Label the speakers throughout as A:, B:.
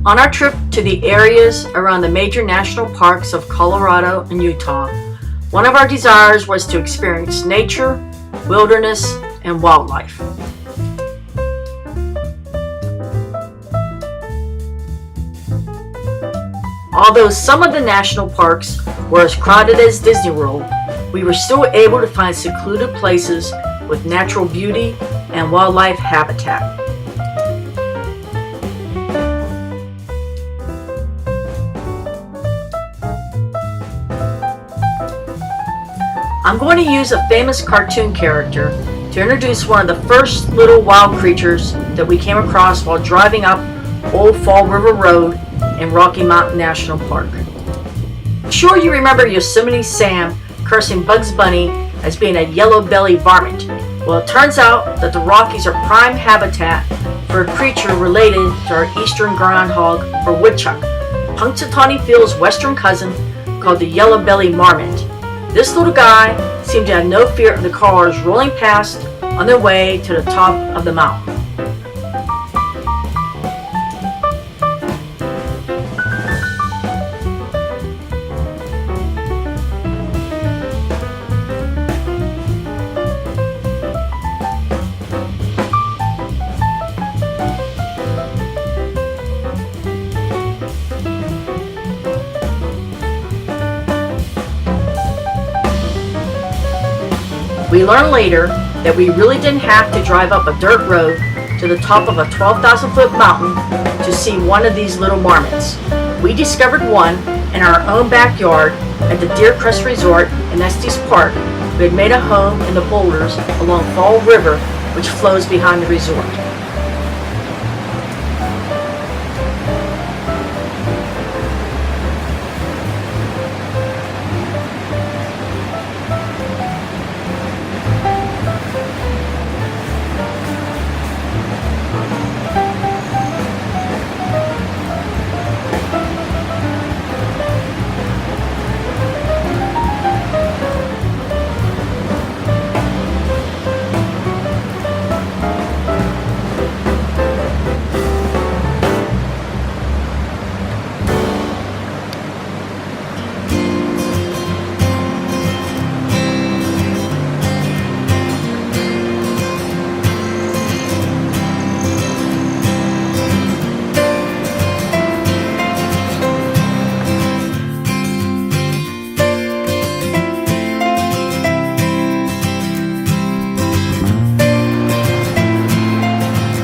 A: On our trip to the areas around the major national parks of Colorado and Utah, one of our desires was to experience nature, wilderness, and wildlife. Although some of the national parks were as crowded as Disney World, we were still able to find secluded places with natural beauty and wildlife habitat. I'm going to use a famous cartoon character to introduce one of the first little wild creatures that we came across while driving up Old Fall River Road in Rocky Mountain National Park. I'm sure you remember Yosemite Sam cursing Bugs Bunny as being a yellow-bellied varmint. Well, it turns out that the Rockies are prime habitat for a creature related to our eastern groundhog or woodchuck, Punxsutawney Phil's western cousin called the yellow-bellied marmot. This little guy seemed to have no fear of the cars rolling past on their way to the top of the mountain. We learned later that we really didn't have to drive up a dirt road to the top of a 12,000-foot mountain to see one of these little marmots. We discovered one in our own backyard at the Deer Crest Resort in Estes Park. We had made a home in the boulders along Fall River, which flows behind the resort.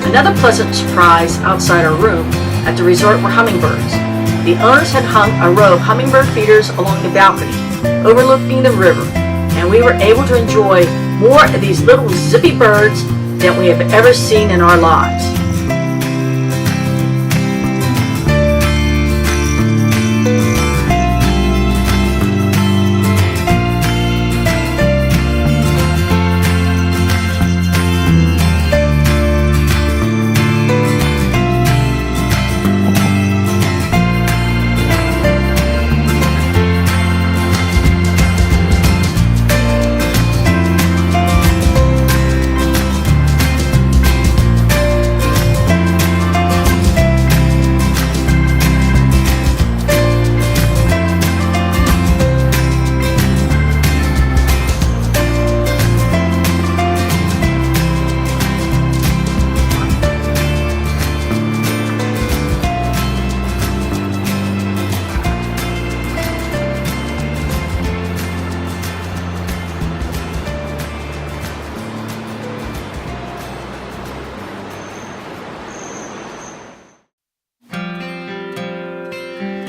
A: Another pleasant surprise outside our room at the resort were hummingbirds. The owners had hung a row of hummingbird feeders along the balcony, overlooking the river, and we were able to enjoy more of these little zippy birds than we have ever seen in our lives.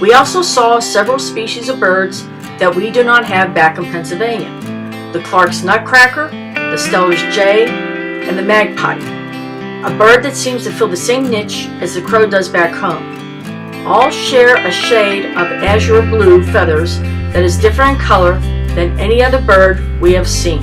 A: We also saw several species of birds that we do not have back in Pennsylvania. The Clark's nutcracker, the Steller's jay, and the magpie, a bird that seems to fill the same niche as the crow does back home. All share a shade of azure blue feathers that is different in color than any other bird we have seen.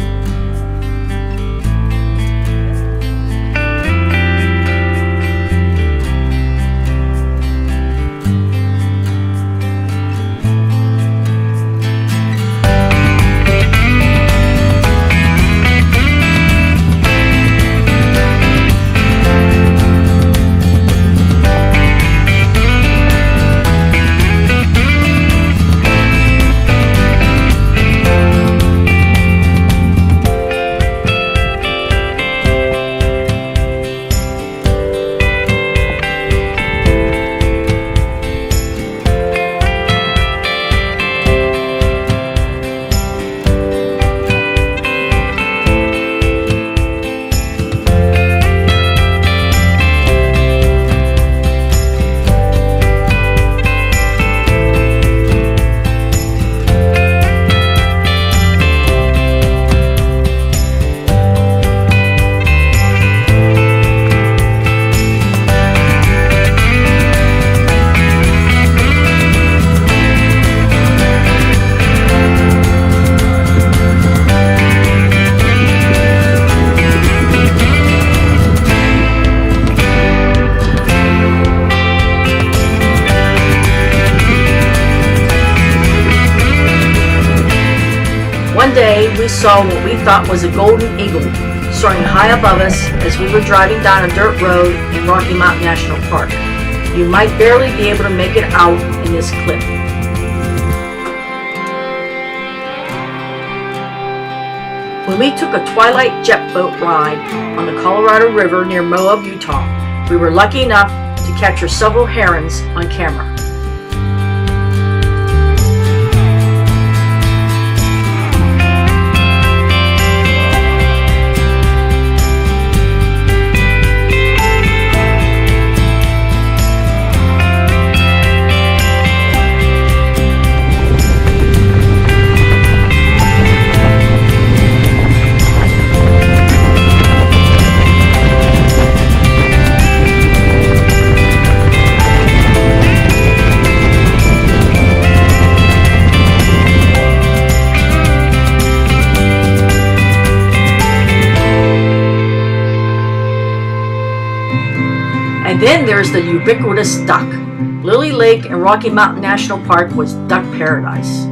A: day, we saw what we thought was a golden eagle soaring high above us as we were driving down a dirt road in Rocky Mountain National Park. You might barely be able to make it out in this clip. When we took a twilight jet boat ride on the Colorado River near Moab, Utah, we were lucky enough to capture several herons on camera. And then there's the ubiquitous duck. Lily Lake and Rocky Mountain National Park was duck paradise.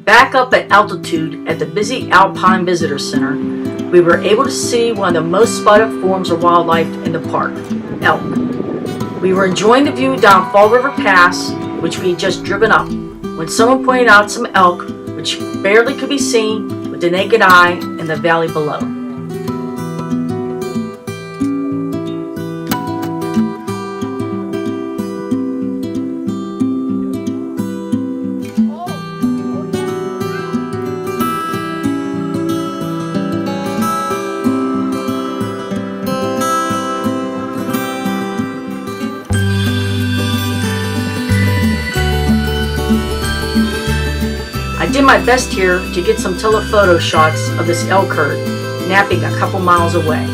A: Back up at altitude at the busy Alpine Visitor Center, we were able to see one of the most spotted forms of wildlife in the park, elk. We were enjoying the view down Fall River Pass, which we had just driven up, when someone pointed out some elk which barely could be seen with the naked eye in the valley below. I did my best here to get some telephoto shots of this elk herd napping a couple miles away.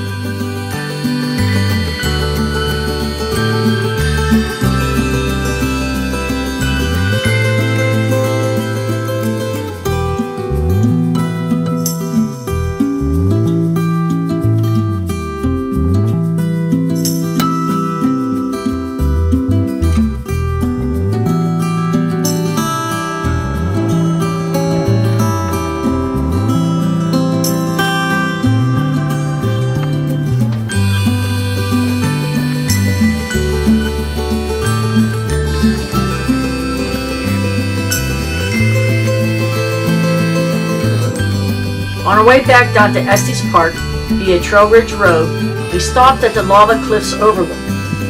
A: On our way back down to Estes Park via Trail Ridge Road, we stopped at the lava cliffs overlook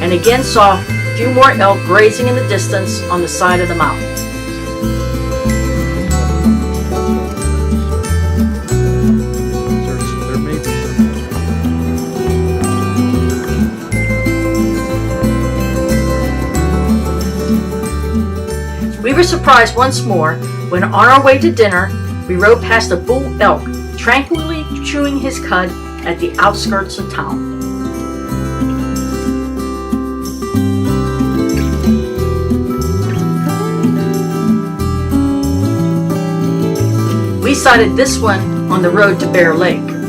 A: and again saw a few more elk grazing in the distance on the side of the mountain. We were surprised once more when on our way to dinner, we rode past a bull elk tranquilly chewing his cud at the outskirts of town. We sighted this one on the road to Bear Lake.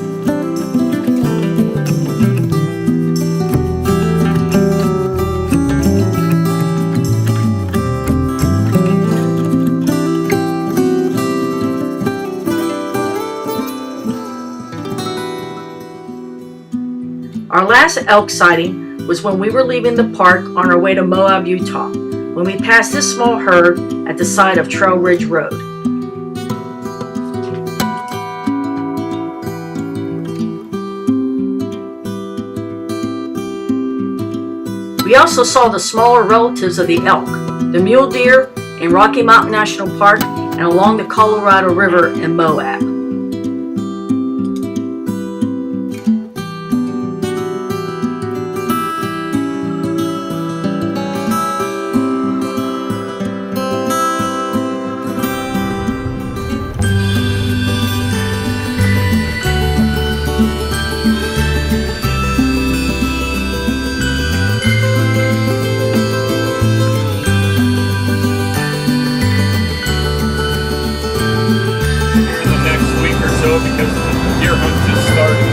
A: Our last elk sighting was when we were leaving the park on our way to Moab, Utah, when we passed this small herd at the side of Trail Ridge Road. We also saw the smaller relatives of the elk, the mule deer in Rocky Mountain National Park and along the Colorado River in Moab.
B: Because the deer hunt just started.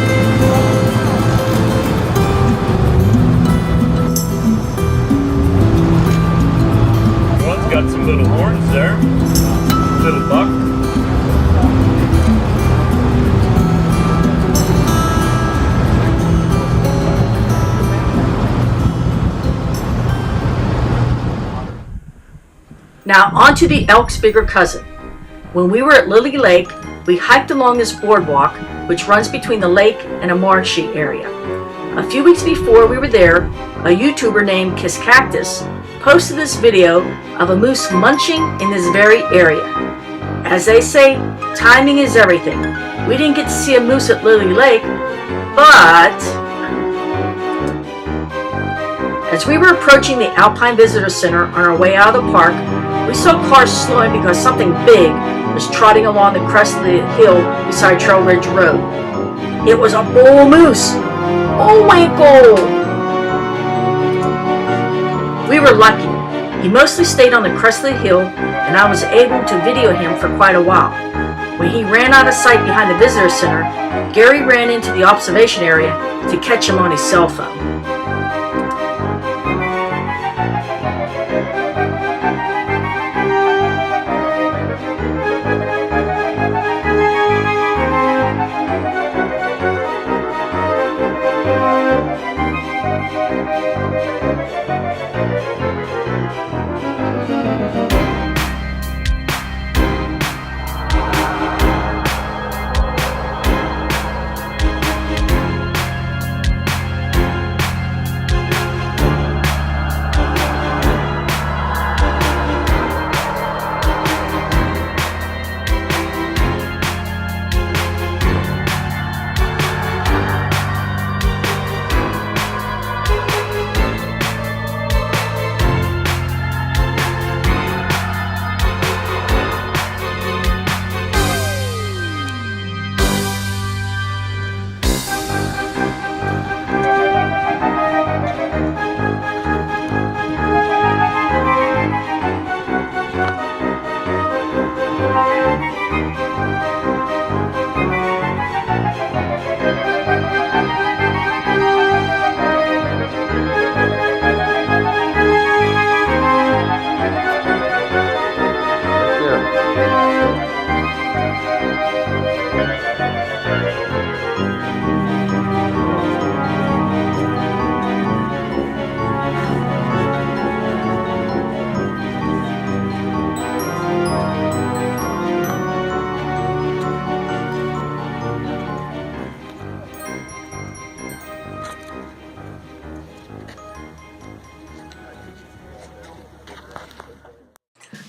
B: One's got some little horns there. Little buck.
A: Now on to the elk's bigger cousin. When we were at Lily Lake, we hiked along this boardwalk, which runs between the lake and a marshy area. A few weeks before we were there, a YouTuber named Kiss Cactus posted this video of a moose munching in this very area. As they say, timing is everything. We didn't get to see a moose at Lily Lake, but as we were approaching the Alpine Visitor Center on our way out of the park, we saw cars slowing because something big was trotting along the crest of the hill beside Trail Ridge Road. It was a bull moose. Oh, Winkle! We were lucky. He mostly stayed on the crest of the hill, and I was able to video him for quite a while. When he ran out of sight behind the visitor center, Gary ran into the observation area to catch him on his cell phone.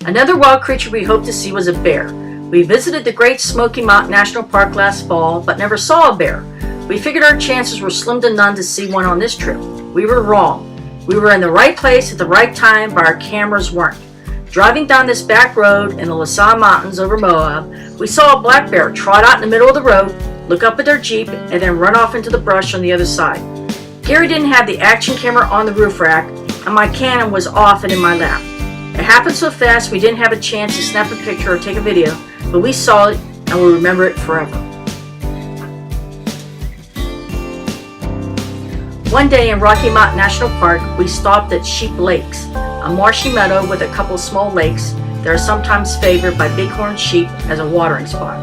A: Another wild creature we hoped to see was a bear. We visited the Great Smoky Mountain National Park last fall, but never saw a bear. We figured our chances were slim to none to see one on this trip. We were wrong. We were in the right place at the right time, but our cameras weren't. Driving down this back road in the LaSalle Mountains over Moab, we saw a black bear trot out in the middle of the road, look up at their Jeep, and then run off into the brush on the other side. Gary didn't have the action camera on the roof rack, and my Canon was off and in my lap. It happened so fast we didn't have a chance to snap a picture or take a video, but we saw it and will remember it forever. One day in Rocky Mountain National Park, we stopped at Sheep Lakes, a marshy meadow with a couple small lakes that are sometimes favored by bighorn sheep as a watering spot.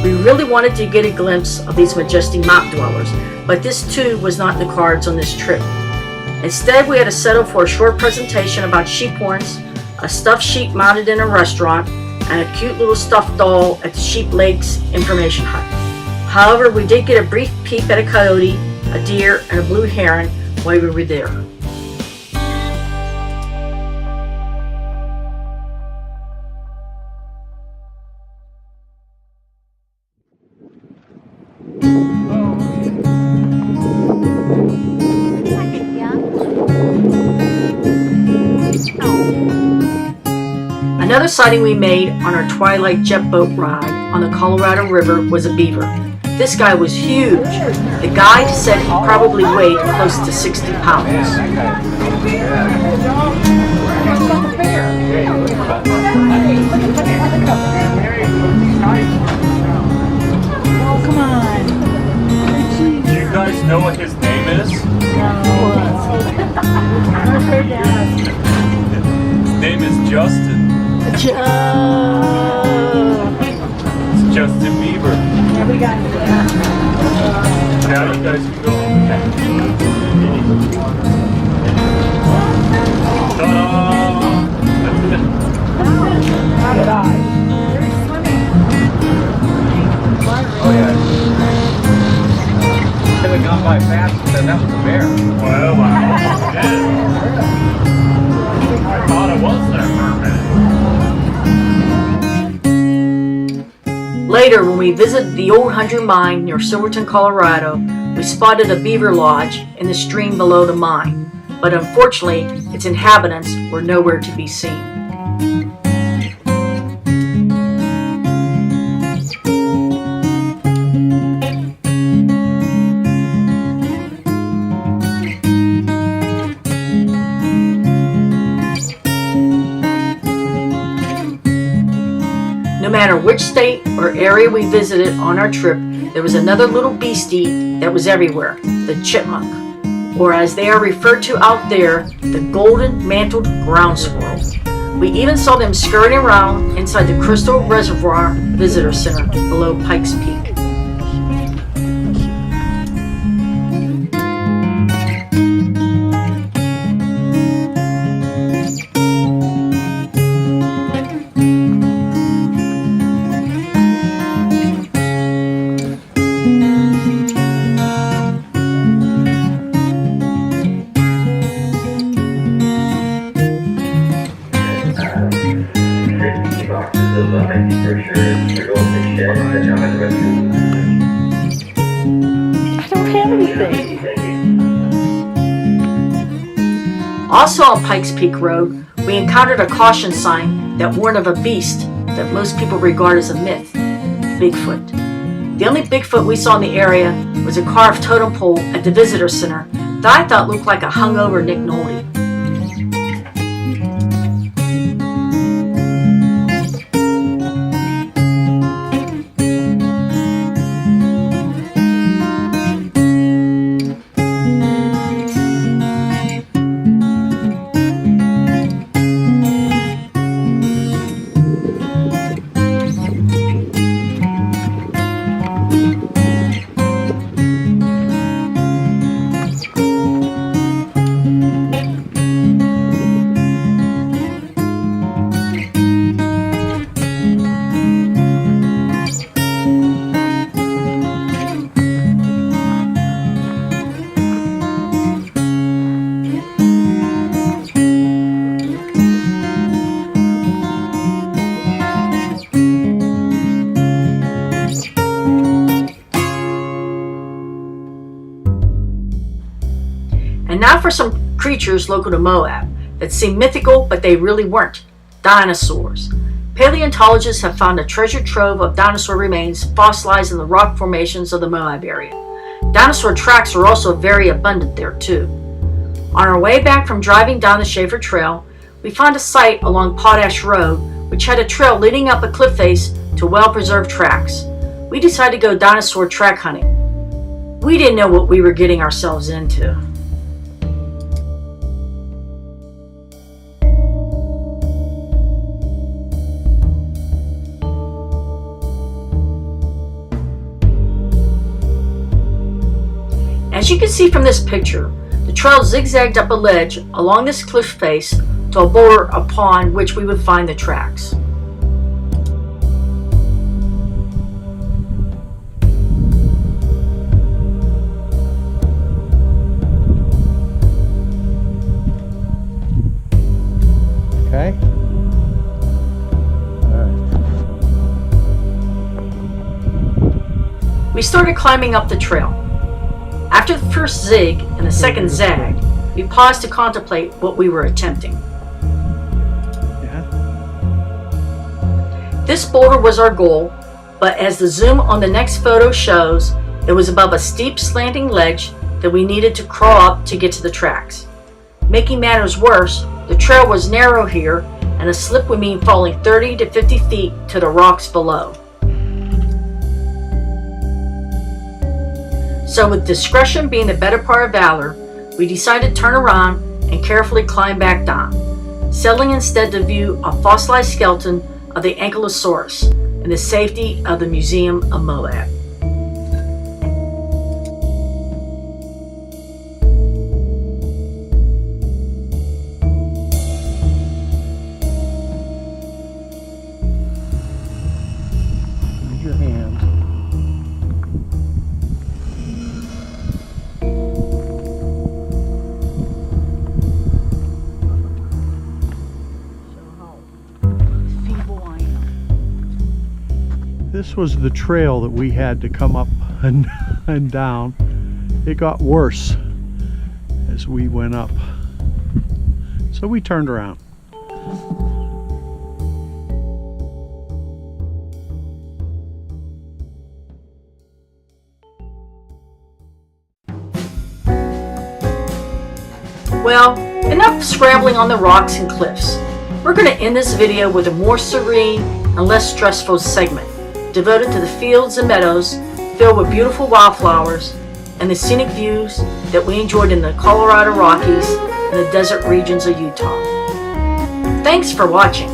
A: We really wanted to get a glimpse of these majestic mountain dwellers, but this too was not in the cards on this trip. Instead, we had to settle for a short presentation about sheep horns, a stuffed sheep mounted in a restaurant, and a cute little stuffed doll at the Sheep Lakes information hut. However, we did get a brief peep at a coyote, a deer, and a blue heron while we were there. Another sighting we made on our twilight jet boat ride on the Colorado River was a beaver. This guy was huge. The guide said he probably weighed close to 60 pounds.
C: Oh, come on.
B: Do you guys know what his name is? His name is Justin. It's Justin Bieber.
C: Yeah, we got it.
B: Now you guys can go. Ta-da!
C: How did I?
D: Oh yeah. Should have gone by fast and said that was a bear.
B: Well, I did. I thought it was there for a minute.
A: Later, when we visited the old Hundred Mine near Silverton, Colorado, we spotted a beaver lodge in the stream below the mine, but unfortunately, its inhabitants were nowhere to be seen. No matter which state or area we visited on our trip, there was another little beastie that was everywhere, the chipmunk, or as they are referred to out there, the golden-mantled ground squirrel. We even saw them scurrying around inside the Crystal Reservoir Visitor Center below Pikes Peak.
C: I don't have anything.
A: Also on Pikes Peak Road, we encountered a caution sign that warned of a beast that most people regard as a myth, Bigfoot. The only Bigfoot we saw in the area was a carved totem pole at the visitor center that I thought looked like a hungover Nick Nolte. And now for some creatures local to Moab that seem mythical, but they really weren't. Dinosaurs. Paleontologists have found a treasure trove of dinosaur remains fossilized in the rock formations of the Moab area. Dinosaur tracks are also very abundant there too. On our way back from driving down the Schaefer Trail, we found a site along Potash Road which had a trail leading up a cliff face to well-preserved tracks. We decided to go dinosaur track hunting. We didn't know what we were getting ourselves into. As you can see from this picture, the trail zigzagged up a ledge along this cliff face to a boulder upon which we would find the tracks.
E: Okay.
A: We started climbing up the trail. After the first zig and the second zag, we paused to contemplate what we were attempting.
E: Yeah.
A: This boulder was our goal, but as the zoom on the next photo shows, it was above a steep slanting ledge that we needed to crawl up to get to the tracks. Making matters worse, the trail was narrow here, and a slip would mean falling 30 to 50 feet to the rocks below. So with discretion being the better part of valor, we decided to turn around and carefully climb back down, settling instead to view a fossilized skeleton of the Ankylosaurus in the safety of the Museum of Moab.
E: Use your hands. This was the trail that we had to come up and down. It got worse as we went up. So we turned around.
A: Well, enough scrambling on the rocks and cliffs. We're going to end this video with a more serene and less stressful segment devoted to the fields and meadows filled with beautiful wildflowers and the scenic views that we enjoyed in the Colorado Rockies and the desert regions of Utah. Thanks for watching.